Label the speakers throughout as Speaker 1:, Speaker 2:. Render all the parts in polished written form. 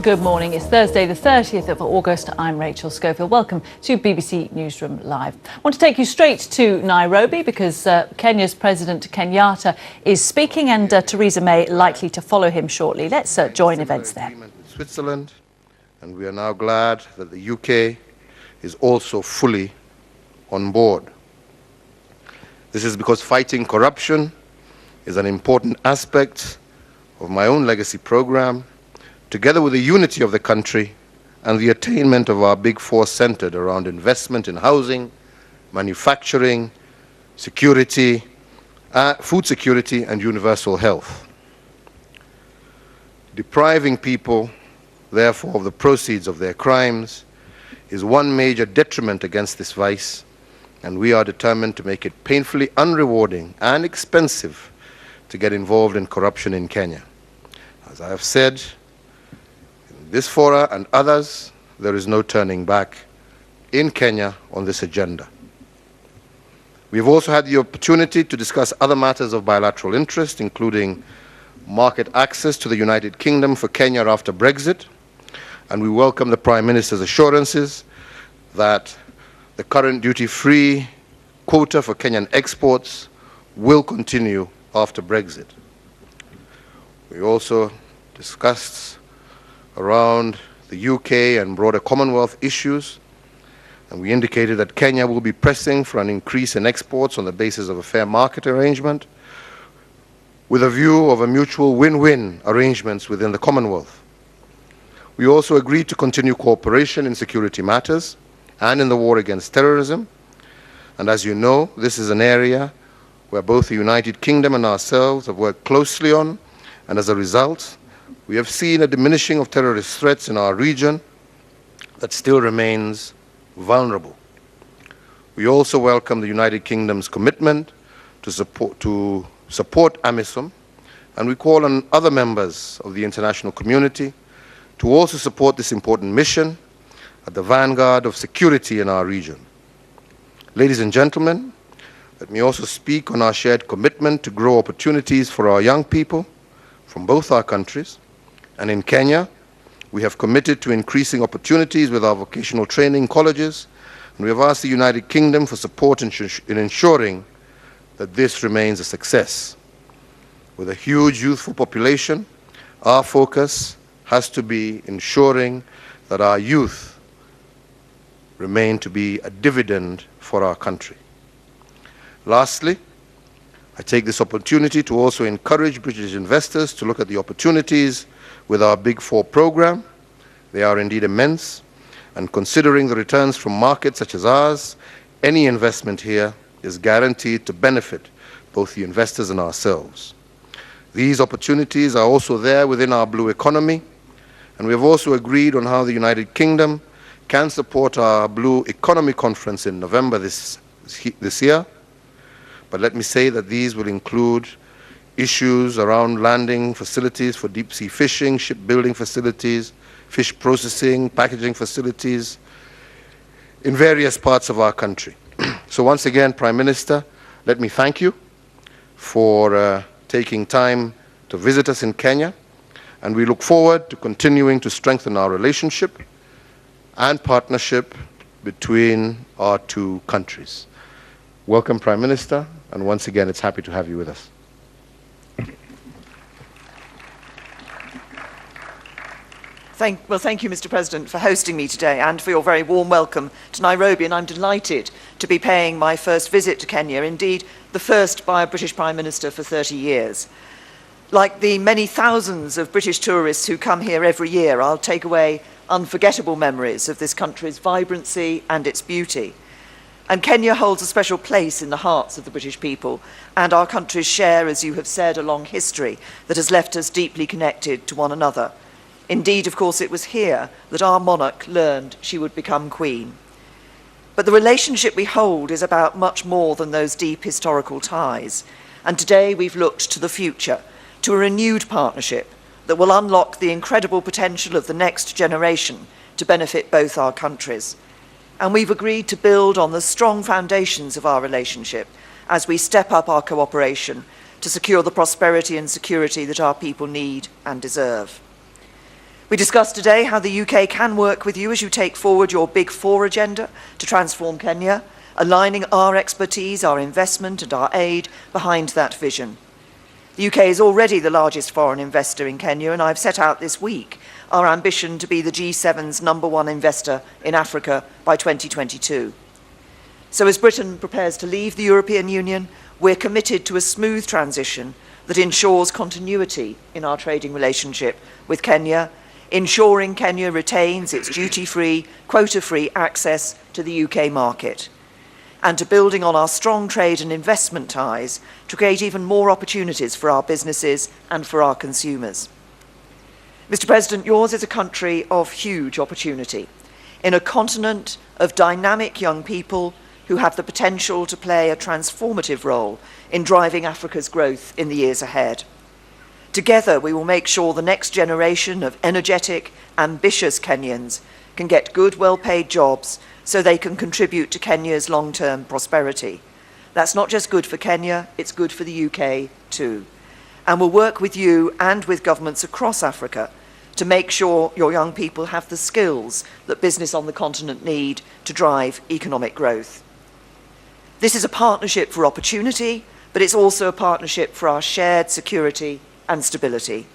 Speaker 1: good morning. It's Thursday, the 30th of August. I'm Rachel Schofield. Welcome to BBC Newsroom Live. I want to take you straight to Nairobi because Kenya's President Kenyatta is speaking and Theresa May likely to follow him shortly. Let's join events there.
Speaker 2: Switzerland, and we are now glad that the UK is also fully on board. This is because fighting corruption is an important aspect of my own legacy program, together with the unity of the country and the attainment of our Big Four centered around investment in housing, manufacturing, security, food security and universal health. Depriving people, therefore, of the proceeds of their crimes is one major detriment against this vice, and we are determined to make it painfully unrewarding and expensive to get involved in corruption in Kenya. As I have said, in this fora and others, there is no turning back in Kenya on this agenda. We have also had the opportunity to discuss other matters of bilateral interest, including market access to the United Kingdom for Kenya after Brexit, and we welcome the Prime Minister's assurances that the current duty-free quota for Kenyan exports will continue after Brexit. We also discussed around the UK and broader Commonwealth issues, and we indicated that Kenya will be pressing for an increase in exports on the basis of a fair market arrangement with a view of a mutual win-win arrangements within the Commonwealth. We also agreed to continue cooperation in security matters and in the war against terrorism, and as you know, this is an area where both the United Kingdom and ourselves have worked closely on, and as a result, we have seen a diminishing of terrorist threats in our region that still remains vulnerable. We also welcome the United Kingdom's commitment to support AMISOM, and we call on other members of the international community to also support this important mission at the vanguard of security in our region. Ladies and gentlemen, let me also speak on our shared commitment to grow opportunities for our young people from both our countries. And in Kenya, we have committed to increasing opportunities with our vocational training colleges, and we have asked the United Kingdom for support in ensuring that this remains a success. With a huge youthful population, our focus has to be ensuring that our youth remain to be a dividend for our country. Lastly, I take this opportunity to also encourage British investors to look at the opportunities with our Big Four program. They are indeed immense, and considering the returns from markets such as ours, any investment here is guaranteed to benefit both the investors and ourselves. These opportunities are also there within our blue economy, and we have also agreed on how the United Kingdom can support our Blue Economy Conference in November this year. But let me say that these will include issues around landing facilities for deep-sea fishing, shipbuilding facilities, fish processing, packaging facilities in various parts of our country. So once again, Prime Minister, let me thank you for taking time to visit us in Kenya, and we look forward to continuing to strengthen our relationship and partnership between our two countries. Welcome, Prime Minister, and once again, it's happy to have you with us.
Speaker 3: Thank you, Mr. President, for hosting me today and for your very warm welcome to Nairobi, and I'm delighted to be paying my first visit to Kenya, indeed the first by a British Prime Minister for 30 years. Like the many thousands of British tourists who come here every year, I'll take away unforgettable memories of this country's vibrancy and its beauty. And Kenya holds a special place in the hearts of the British people, and our countries share, as you have said, a long history that has left us deeply connected to one another. Indeed, of course, it was here that our monarch learned she would become queen. But the relationship we hold is about much more than those deep historical ties. And today we've looked to the future, to a renewed partnership that will unlock the incredible potential of the next generation to benefit both our countries. And we've agreed to build on the strong foundations of our relationship as we step up our cooperation to secure the prosperity and security that our people need and deserve. We discussed today how the UK can work with you as you take forward your Big Four agenda to transform Kenya, aligning our expertise, our investment and our aid behind that vision. The UK is already the largest foreign investor in Kenya, and I've set out this week our ambition to be the G7's #1 investor in Africa by 2022. So as Britain prepares to leave the European Union, we're committed to a smooth transition that ensures continuity in our trading relationship with Kenya, ensuring Kenya retains its duty-free, quota-free access to the UK market, and to building on our strong trade and investment ties to create even more opportunities for our businesses and for our consumers. Mr. President, yours is a country of huge opportunity, in a continent of dynamic young people who have the potential to play a transformative role in driving Africa's growth in the years ahead. Together, we will make sure the next generation of energetic, ambitious Kenyans can get good, well-paid jobs so they can contribute to Kenya's long-term prosperity. That's not just good for Kenya, it's good for the UK too. And we'll work with you and with governments across Africa to make sure your young people have the skills that business on the continent need to drive economic growth. This is a partnership for opportunity, but it's also a partnership for our shared security and stability.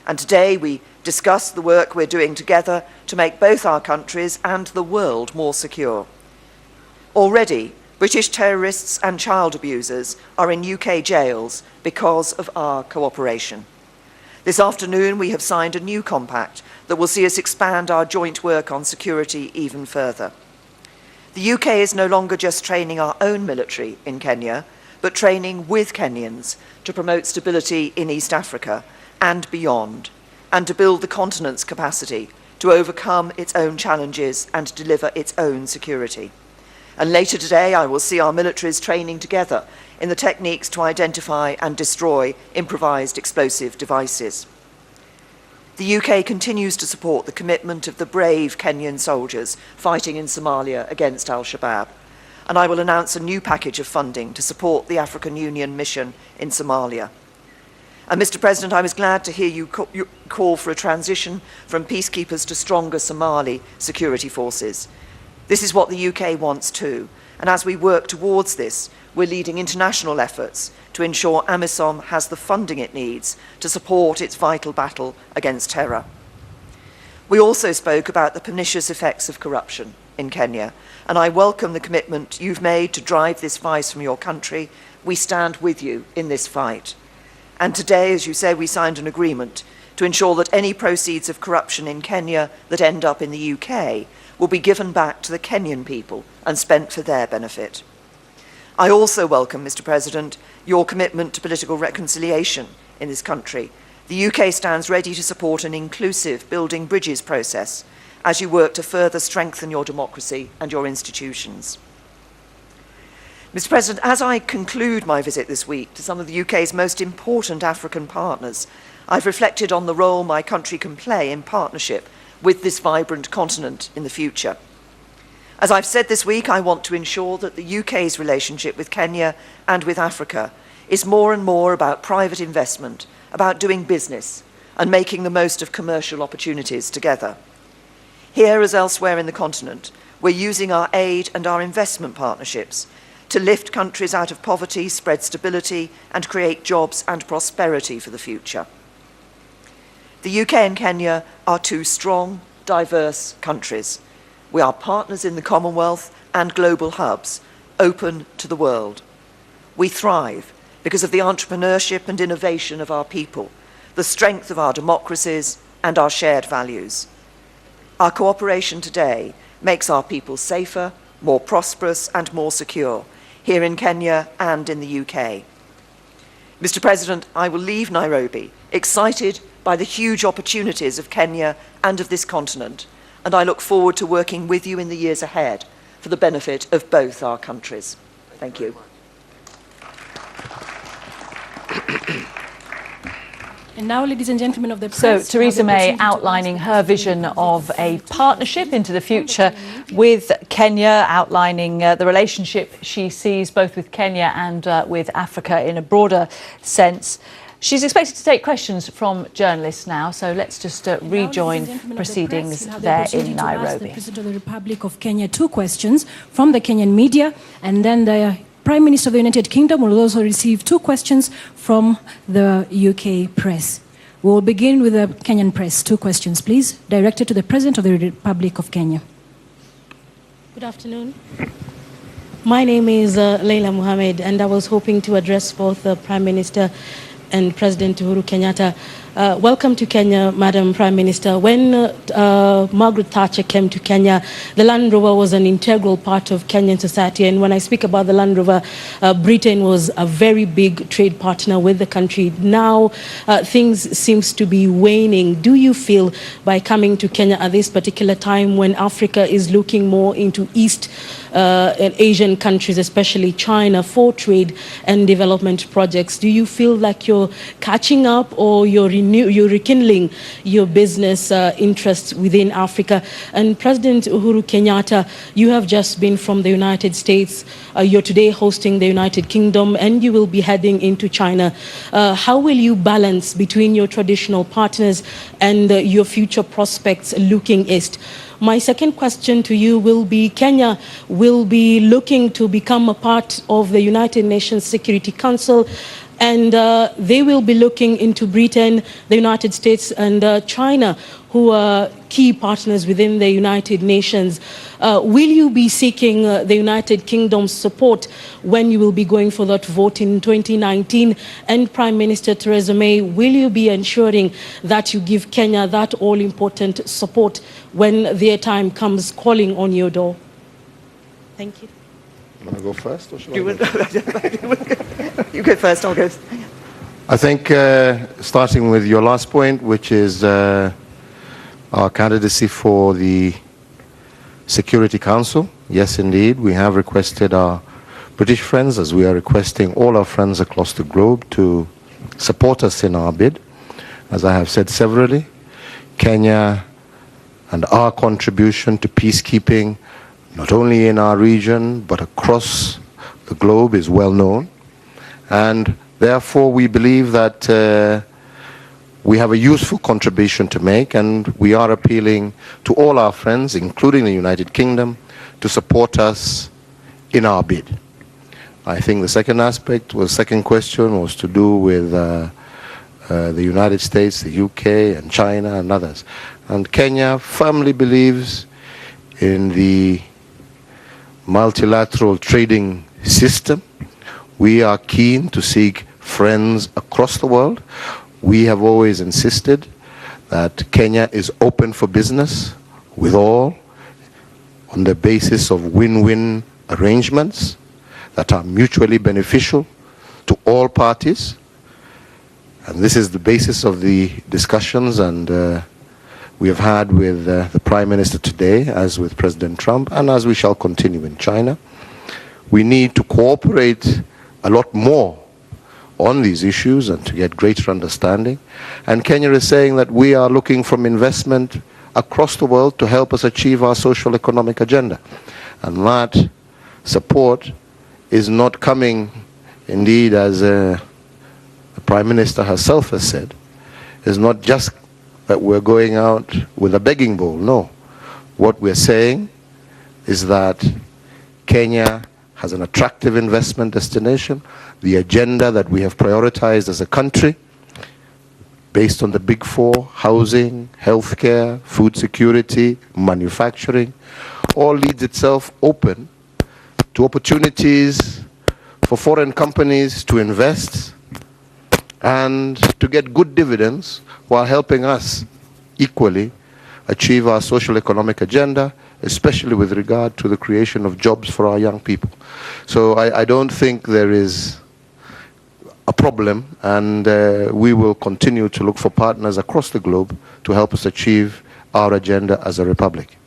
Speaker 3: And today we discuss the work we're doing together to make both our countries and the world more secure. Already, British terrorists and child abusers are in UK jails because of our cooperation. This afternoon we have signed a new compact that will see us expand our joint work on security even further. The UK is no longer just training our own military in Kenya, but training with Kenyans to promote stability in East Africa and beyond, and to build the continent's capacity to overcome its own challenges and deliver its own security. And later today, I will see our militaries training together in the techniques to identify and destroy improvised explosive devices. The UK continues to support the commitment of the brave Kenyan soldiers fighting in Somalia against Al-Shabaab, and I will announce a new package of funding to support the African Union mission in Somalia. And Mr. President, I was glad to hear you call for a transition from peacekeepers to stronger Somali security forces. This is what the UK wants too, and as we work towards this, we're leading international efforts to ensure AMISOM has the funding it needs to support its vital battle against terror. We also spoke about the pernicious effects of corruption in Kenya, and I welcome the commitment you've made to drive this vice from your country. We stand with you in this fight. And today, as you say, we signed an agreement to ensure that any proceeds of corruption in Kenya that end up in the UK will be given back to the Kenyan people and spent for their benefit. I also welcome, Mr. President, your commitment to political reconciliation in this country. The UK stands ready to support an inclusive Building Bridges process as you work to further strengthen your democracy and your institutions. Mr. President, as I conclude my visit this week to some of the UK's most important African partners, I've reflected on the role my country can play in partnership with this vibrant continent in the future. As I've said this week, I want to ensure that the UK's relationship with Kenya and with Africa is more and more about private investment, about doing business and making the most of commercial opportunities together. Here, as elsewhere in the continent, we're using our aid and our investment partnerships to lift countries out of poverty, spread stability and create jobs and prosperity for the future. The UK and Kenya are two strong, diverse countries. We are partners in the Commonwealth and global hubs, open to the world. We thrive because of the entrepreneurship and innovation of our people, the strength of our democracies and our shared values. Our cooperation today makes our people safer, more prosperous and more secure, here in Kenya and in the UK. Mr. President, I will leave Nairobi excited by the huge opportunities of Kenya and of this continent, and I look forward to working with you in the years ahead for the benefit of both our countries. Thank you.
Speaker 4: And now, ladies and gentlemen of the press...
Speaker 1: So, Theresa May outlining her vision of a partnership into the future with Kenya, outlining the relationship she sees both with Kenya and with Africa in a broader sense. She's expected to take questions from journalists now, so let's just rejoin proceedings there in Nairobi.
Speaker 4: The President of the Republic of Kenya 2 questions from the Kenyan media, and then the Prime Minister of the United Kingdom will also receive 2 questions from the UK press. We'll begin with the Kenyan press. 2 questions, please, directed to the President of the Republic of Kenya.
Speaker 5: Good afternoon. My name is Leila Mohammed, and I was hoping to address both the Prime Minister and President Uhuru Kenyatta. Welcome to Kenya, Madam Prime Minister. When Margaret Thatcher came to Kenya, the Land Rover was an integral part of Kenyan society. And when I speak about the Land Rover, Britain was a very big trade partner with the country. Now things seems to be waning. Do you feel by coming to Kenya at this particular time when Africa is looking more into East and Asian countries, especially China, for trade and development projects, do you feel like you're catching up, or you're rekindling your business interests within Africa? And President Uhuru Kenyatta, you have just been from the United States. You're today hosting the United Kingdom, and you will be heading into China. How will you balance between your traditional partners and your future prospects looking east? My second question to you will be, Kenya will be looking to become a part of the United Nations Security Council, and they will be looking into Britain, the United States, and China, who are key partners within the United Nations. Will you be seeking the United Kingdom's support when you will be going for that vote in 2019? And Prime Minister Theresa May, will you be ensuring that you give Kenya that all-important support when their time comes calling on your door? Thank you.
Speaker 2: You want to go first, or should
Speaker 3: You
Speaker 2: I go?
Speaker 3: You go first, I'll go.
Speaker 2: I think starting with your last point, which is our candidacy for the Security Council. Yes, indeed, we have requested our British friends, as we are requesting all our friends across the globe, to support us in our bid. As I have said severally, Kenya and our contribution to peacekeeping, not only in our region, but across the globe, is well known. And therefore, we believe that we have a useful contribution to make, and we are appealing to all our friends, including the United Kingdom, to support us in our bid. I think the second question was to do with the United States, the UK, and China, and others. And Kenya firmly believes in the multilateral trading system. We are keen to seek friends across the world. We have always insisted that Kenya is open for business with all on the basis of win-win arrangements that are mutually beneficial to all parties. And this is the basis of the discussions and we have had with the Prime Minister today, as with President Trump, and as we shall continue in China. We need to cooperate a lot more on these issues and to get greater understanding. And Kenya is saying that we are looking for investment across the world to help us achieve our social economic agenda. And that support is not coming, indeed, as the Prime Minister herself has said, is not just that we're going out with a begging bowl. No. What we're saying is that Kenya has an attractive investment destination. The agenda that we have prioritized as a country, based on the big four: housing, healthcare, food security, manufacturing, all leaves itself open to opportunities for foreign companies to invest and to get good dividends while helping us equally achieve our social economic agenda, especially with regard to the creation of jobs for our young people. So I don't think there is a problem, and we will continue to look for partners across the globe to help us achieve our agenda as a republic.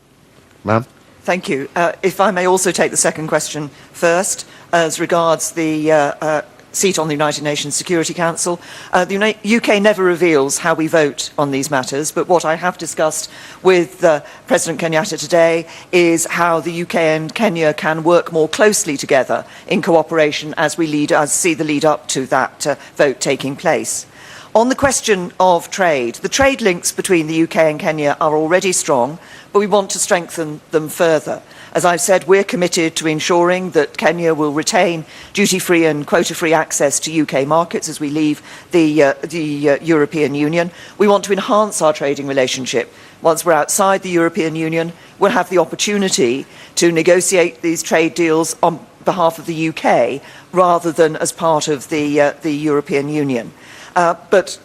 Speaker 2: Ma'am?
Speaker 3: Thank you. If I may also take the second question first, as regards the seat on the United Nations Security Council. The UK never reveals how we vote on these matters, but what I have discussed with President Kenyatta today is how the UK and Kenya can work more closely together in cooperation as we see the lead up to that vote taking place. On the question of trade, the trade links between the UK and Kenya are already strong, but we want to strengthen them further. As I've said, we're committed to ensuring that Kenya will retain duty-free and quota-free access to UK markets as we leave the European Union. We want to enhance our trading relationship. Once we're outside the European Union, we'll have the opportunity to negotiate these trade deals on behalf of the UK rather than as part of the European Union. But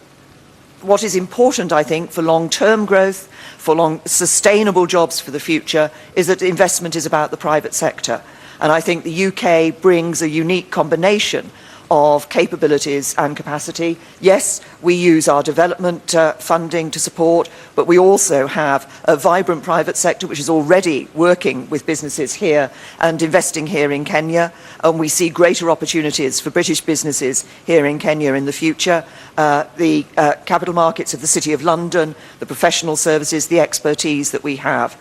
Speaker 3: what is important, I think, for long-term growth, for sustainable jobs for the future, is that investment is about the private sector. And I think the UK brings a unique combination of capabilities and capacity. Yes, we use our development funding to support, but we also have a vibrant private sector which is already working with businesses here and investing here in Kenya, and we see greater opportunities for British businesses here in Kenya in the future. The capital markets of the City of London, the professional services, the expertise that we have.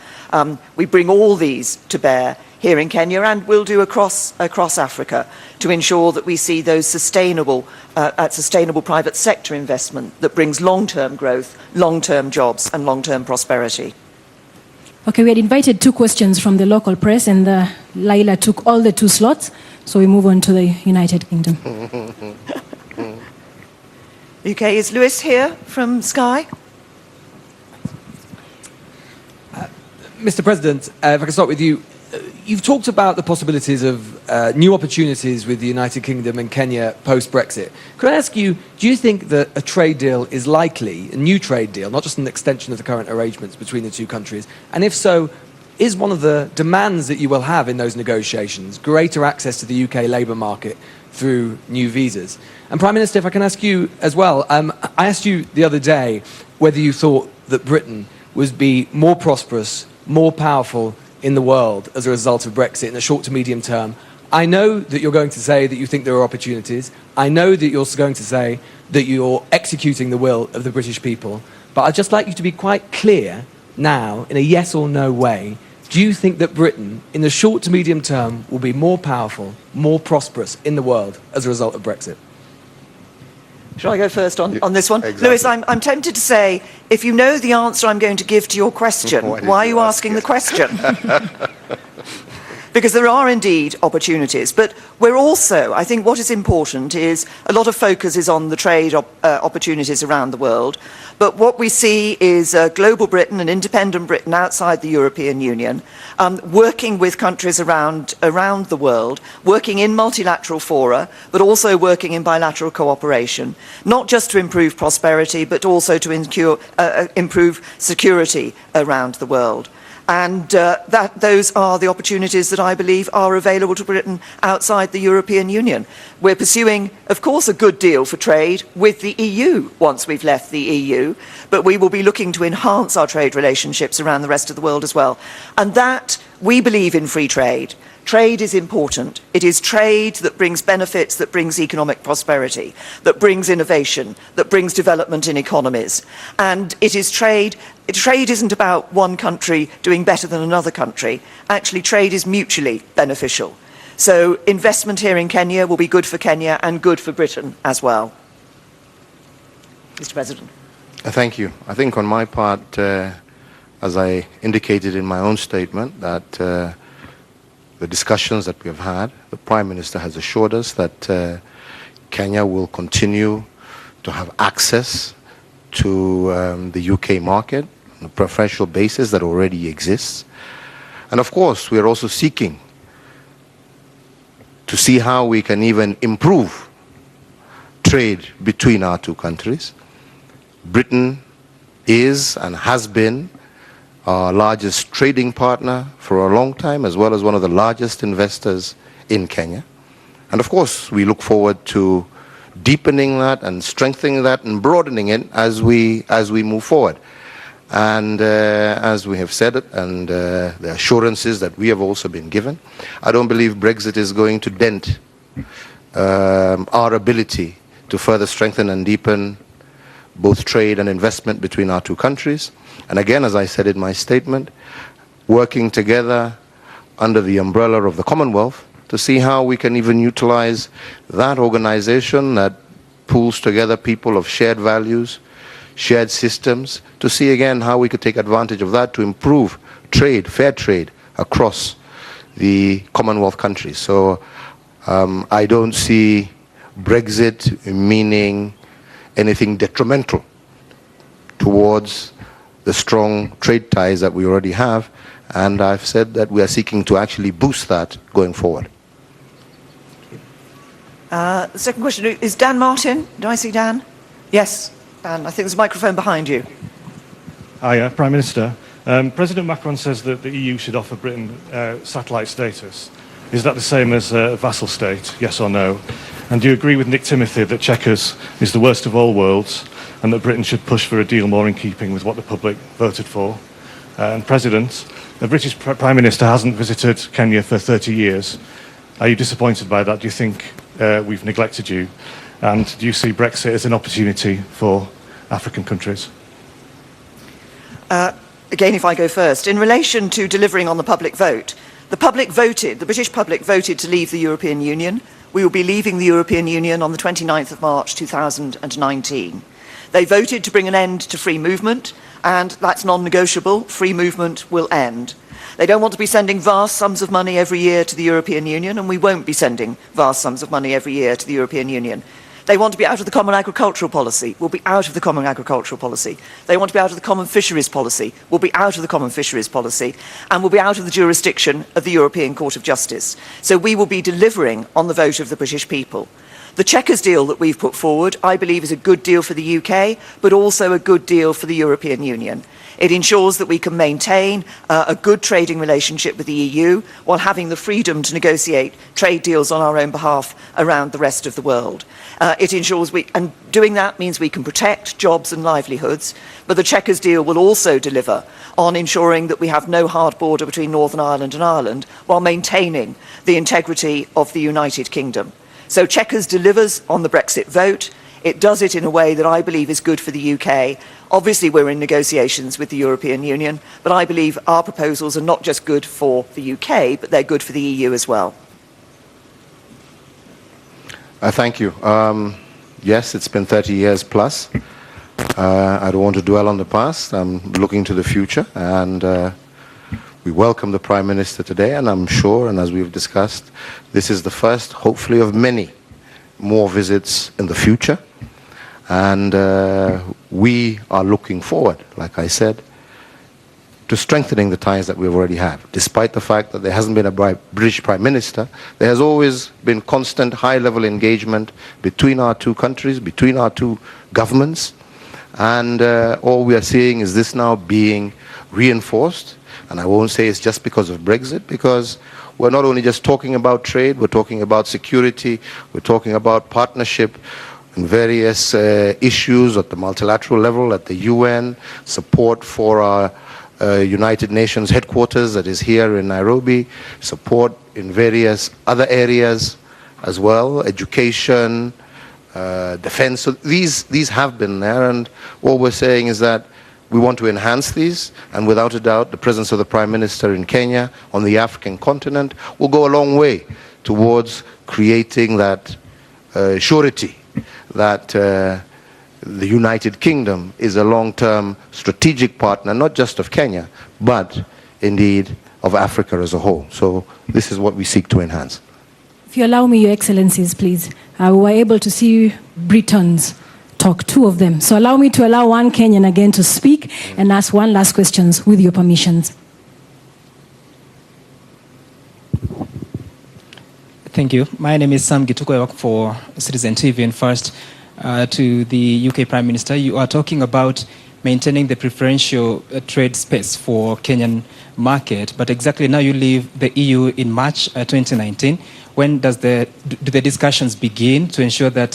Speaker 3: We bring all these to bear here in Kenya and will do across Africa to ensure that we see those sustainable private sector investment that brings long-term growth, long-term jobs and long-term prosperity.
Speaker 4: Okay, we had invited 2 questions from the local press, and Laila took all the 2 slots, so we move on to the United Kingdom.
Speaker 3: UK, is Lewis here from Sky?
Speaker 6: Mr. President, if I can start with you. You've talked about the possibilities of new opportunities with the United Kingdom and Kenya post-Brexit. Could I ask you, do you think that a trade deal is likely, a new trade deal, not just an extension of the current arrangements between the 2 countries? And if so, is one of the demands that you will have in those negotiations greater access to the UK labour market through new visas? And Prime Minister, if I can ask you as well, I asked you the other day whether you thought that Britain would be more prosperous, more powerful in the world as a result of Brexit in the short to medium term. I know that you're going to say that you think there are opportunities. I know that you're going to say that you're executing the will of the British people. But I'd just like you to be quite clear now, in a yes or no way. Do you think that Britain, in the short to medium term, will be more powerful, more prosperous in the world as a result of Brexit?
Speaker 3: Shall I go first on this one?
Speaker 2: Exactly.
Speaker 3: Lewis, I'm tempted to say, if you know the answer I'm going to give to your question, why are you asking the question? Because there are indeed opportunities, but we're also, I think what is important is a lot of focus is on the trade opportunities around the world, but what we see is global Britain and independent Britain outside the European Union, working with countries around the world, working in multilateral fora, but also working in bilateral cooperation, not just to improve prosperity, but also to improve security around the world. And those are the opportunities that I believe are available to Britain outside the European Union. We're pursuing, of course, a good deal for trade with the EU once we've left the EU, but we will be looking to enhance our trade relationships around the rest of the world as well. And that, we believe in free trade. Trade is important. It is trade that brings benefits, that brings economic prosperity, that brings innovation, that brings development in economies. And it is trade. Trade isn't about one country doing better than another country. Actually, trade is mutually beneficial. So investment here in Kenya will be good for Kenya and good for Britain as well. Mr. President.
Speaker 2: Thank you. I think on my part, as I indicated in my own statement, that the discussions that we have had, the Prime Minister has assured us that Kenya will continue to have access to the UK market on a preferential basis that already exists. And of course, we are also seeking to see how we can even improve trade between our 2 countries. Britain is and has been our largest trading partner for a long time, as well as one of the largest investors in Kenya. And of course, we look forward to deepening that and strengthening that and broadening it as we move forward. And as we have said it, and the assurances that we have also been given, I don't believe Brexit is going to dent our ability to further strengthen and deepen both trade and investment between our 2 countries. And again, as I said in my statement, working together under the umbrella of the Commonwealth to see how we can even utilize that organization that pools together people of shared values, shared systems, to see again how we could take advantage of that to improve trade, fair trade, across the Commonwealth countries. So I don't see Brexit meaning anything detrimental towards the strong trade ties that we already have, and I've said that we are seeking to actually boost that going forward.
Speaker 3: The second question is Dan Martin. Do I see Dan? Yes, Dan. I think there's a microphone behind you.
Speaker 7: Hi, Prime Minister. President Macron says that the EU should offer Britain satellite status. Is that the same as a vassal state, yes or no? And do you agree with Nick Timothy that Chequers is the worst of all worlds and that Britain should push for a deal more in keeping with what the public voted for? And President, the British Prime Minister hasn't visited Kenya for 30 years. Are you disappointed by that? Do you think we've neglected you? And do you see Brexit as an opportunity for African countries?
Speaker 3: Again, if I go first, in relation to delivering on the public vote, the British public voted to leave the European Union. We will be leaving the European Union on the 29th of March 2019. They voted to bring an end to free movement, and that's non-negotiable. Free movement will end. They don't want to be sending vast sums of money every year to the European Union, and we won't be sending vast sums of money every year to the European Union. They want to be out of the common agricultural policy. We'll be out of the common agricultural policy. They want to be out of the common fisheries policy. We'll be out of the common fisheries policy. And we'll be out of the jurisdiction of the European Court of Justice. So we will be delivering on the vote of the British people. The Chequers deal that we've put forward, I believe, is a good deal for the UK, but also a good deal for the European Union. It ensures that we can maintain a good trading relationship with the EU while having the freedom to negotiate trade deals on our own behalf around the rest of the world. It ensures and doing that means we can protect jobs and livelihoods, but the Chequers deal will also deliver on ensuring that we have no hard border between Northern Ireland and Ireland while maintaining the integrity of the United Kingdom. So Chequers delivers on the Brexit vote. It does it in a way that I believe is good for the UK. Obviously, we're in negotiations with the European Union, but I believe our proposals are not just good for the UK, but they're good for the EU as well.
Speaker 2: Thank you. Yes, it's been 30 years plus. I don't want to dwell on the past. I'm looking to the future, and we welcome the Prime Minister today, and I'm sure, and as we've discussed, this is the first, hopefully, of many more visits in the future. And we are looking forward, like I said, to strengthening the ties that we already have. Despite the fact that there hasn't been a British Prime Minister, there has always been constant high-level engagement between our two countries, between our two governments. And all we are seeing is this now being reinforced. And I won't say it's just because of Brexit, because we're not only just talking about trade, we're talking about security, we're talking about partnership in various issues at the multilateral level, at the UN, support for our United Nations headquarters that is here in Nairobi, support in various other areas as well, education, defense. So these have been there, and what we're saying is that we want to enhance these, and without a doubt, the presence of the Prime Minister in Kenya, on the African continent, will go a long way towards creating that surety that the United Kingdom is a long-term strategic partner, not just of Kenya, but indeed of Africa as a whole. So this is what we seek to enhance.
Speaker 4: If you allow me, Your Excellencies, please. We were able to see Britons talk, two of them. So allow me to allow one Kenyan again to speak and ask one last question with your permissions.
Speaker 8: Thank you. My name is Sam Gituko. I work for Citizen TV. And first, to the UK Prime Minister, you are talking about maintaining the preferential trade space for Kenyan market, but exactly now you leave the EU in March 2019. When do the discussions begin to ensure that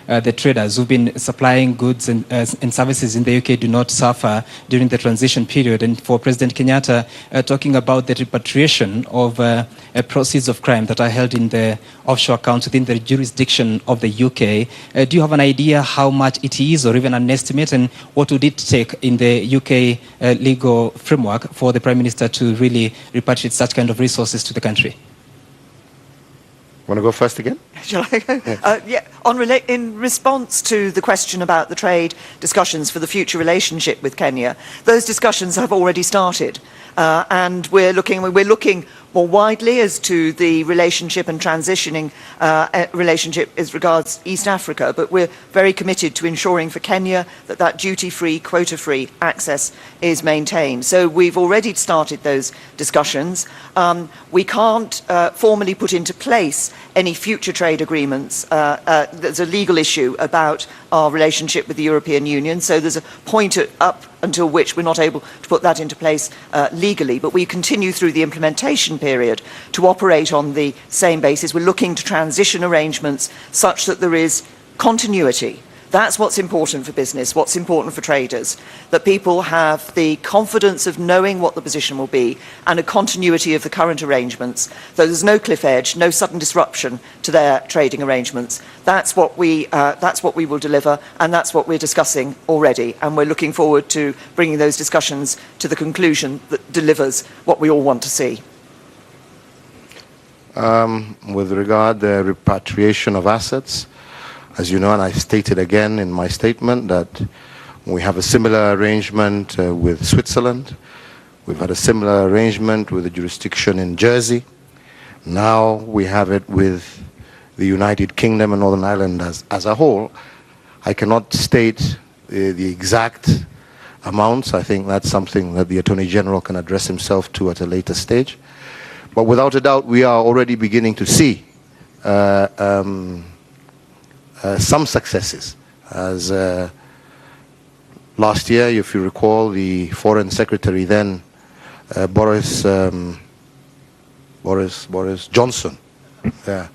Speaker 8: the traders who've been supplying goods and services in the UK do not suffer during the transition period? And for President Kenyatta, talking about the repatriation of proceeds of crime that are held in the offshore accounts within the jurisdiction of the UK, do you have an idea how much it is, or even an estimate, and what would it take in the UK legal framework for the Prime Minister to really repatriate such kind of resources to the country?
Speaker 2: Want to go first again?
Speaker 3: Shall I go? Yeah. In response to the question about the trade discussions for the future relationship with Kenya, those discussions have already started. And we're looking more widely as to the relationship and transitioning relationship as regards East Africa, but we're very committed to ensuring for Kenya that that duty-free, quota-free access is maintained. So we've already started those discussions. We can't formally put into place any future trade agreements. There's a legal issue about our relationship with the European Union, so there's a point up until which we're not able to put that into place legally, but we continue through the implementation period to operate on the same basis. We're looking to transition arrangements such that there is continuity. That's what's important for business, what's important for traders, that people have the confidence of knowing what the position will be and a continuity of the current arrangements, so there's no cliff edge, no sudden disruption to their trading arrangements. That's what we will deliver, and that's what we're discussing already, and we're looking forward to bringing those discussions to the conclusion that delivers what we all want to see.
Speaker 2: With regard to the repatriation of assets, as you know, and I stated again in my statement that we have a similar arrangement with Switzerland. We've had a similar arrangement with the jurisdiction in Jersey. Now we have it with the United Kingdom and Northern Ireland as a whole. I cannot state the exact amounts. I think that's something that the Attorney General can address himself to at a later stage. But without a doubt, we are already beginning to see some successes. As last year, if you recall, the Foreign Secretary then, Boris Johnson, the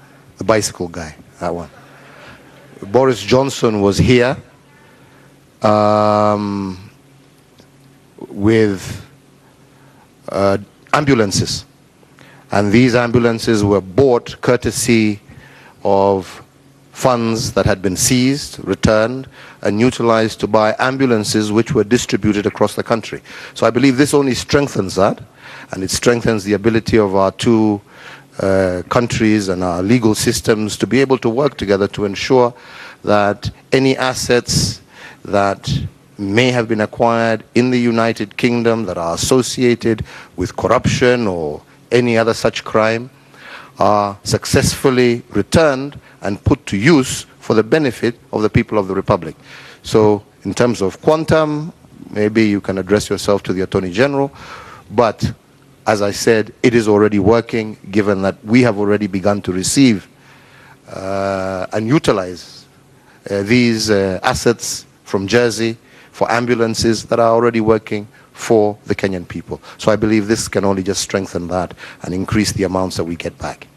Speaker 2: bicycle guy, that one. Boris Johnson was here with ambulances, and these ambulances were bought courtesy of funds that had been seized, returned, and utilized to buy ambulances which were distributed across the country. So I believe this only strengthens that, and it strengthens the ability of our two countries and our legal systems to be able to work together to ensure that any assets that may have been acquired in the United Kingdom that are associated with corruption or any other such crime are successfully returned and put to use for the benefit of the people of the Republic. So in terms of quantum, maybe you can address yourself to the Attorney General, but as I said, it is already working, given that we have already begun to receive and utilize these assets from Jersey for ambulances that are already working for the Kenyan people. So I believe this can only just strengthen that and increase the amounts that we get back.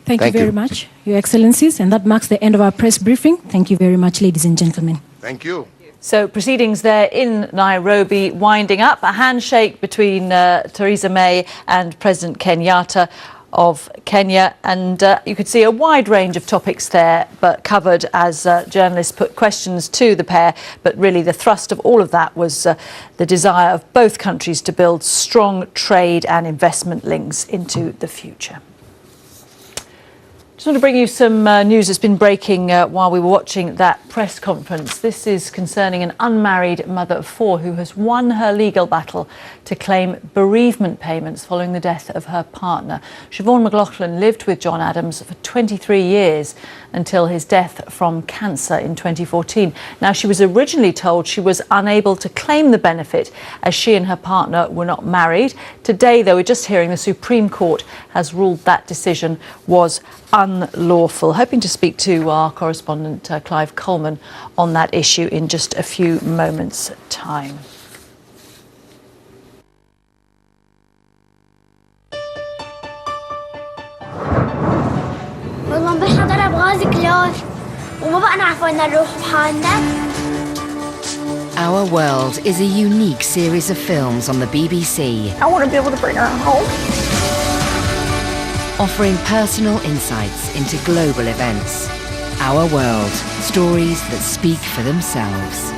Speaker 4: Thank you very much, Your Excellencies, and that marks the end of our press briefing. Thank you very much, ladies and gentlemen.
Speaker 2: Thank you.
Speaker 1: So proceedings there in Nairobi winding up. A handshake between Theresa May and President Kenyatta of Kenya, and you could see a wide range of topics there, but covered as journalists put questions to the pair. But really the thrust of all of that was the desire of both countries to build strong trade and investment links into the future. Just want to bring you some news that's been breaking while we were watching that press conference. This is concerning an unmarried mother of four who has won her legal battle to claim bereavement payments following the death of her partner. Siobhan McLaughlin lived with John Adams for 23 years until his death from cancer in 2014. Now, she was originally told she was unable to claim the benefit as she and her partner were not married. Today, though, we're just hearing the Supreme Court has ruled that decision was unlawful. Hoping to speak to our correspondent Clive Coleman on that issue in just a few moments' time.
Speaker 9: Our World is a unique series of films on the BBC.
Speaker 10: I want to be able to bring her home.
Speaker 9: Offering personal insights into global events. Our World, stories that speak for themselves.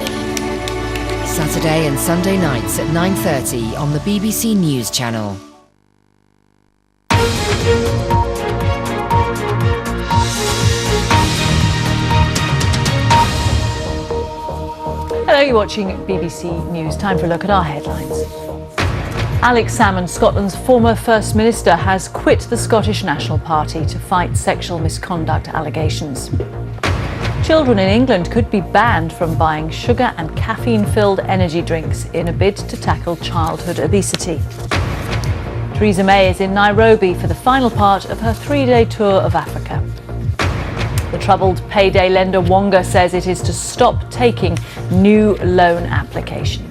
Speaker 9: Saturday and Sunday nights at 9:30 on the BBC News Channel.
Speaker 1: Hello, you're watching BBC News. Time for a look at our headlines. Alex Salmond, Scotland's former First Minister, has quit the Scottish National Party to fight sexual misconduct allegations. Children in England could be banned from buying sugar and caffeine-filled energy drinks in a bid to tackle childhood obesity. Theresa May is in Nairobi for the final part of her 3-day tour of Africa. The troubled payday lender Wonga says it is to stop taking new loan applications.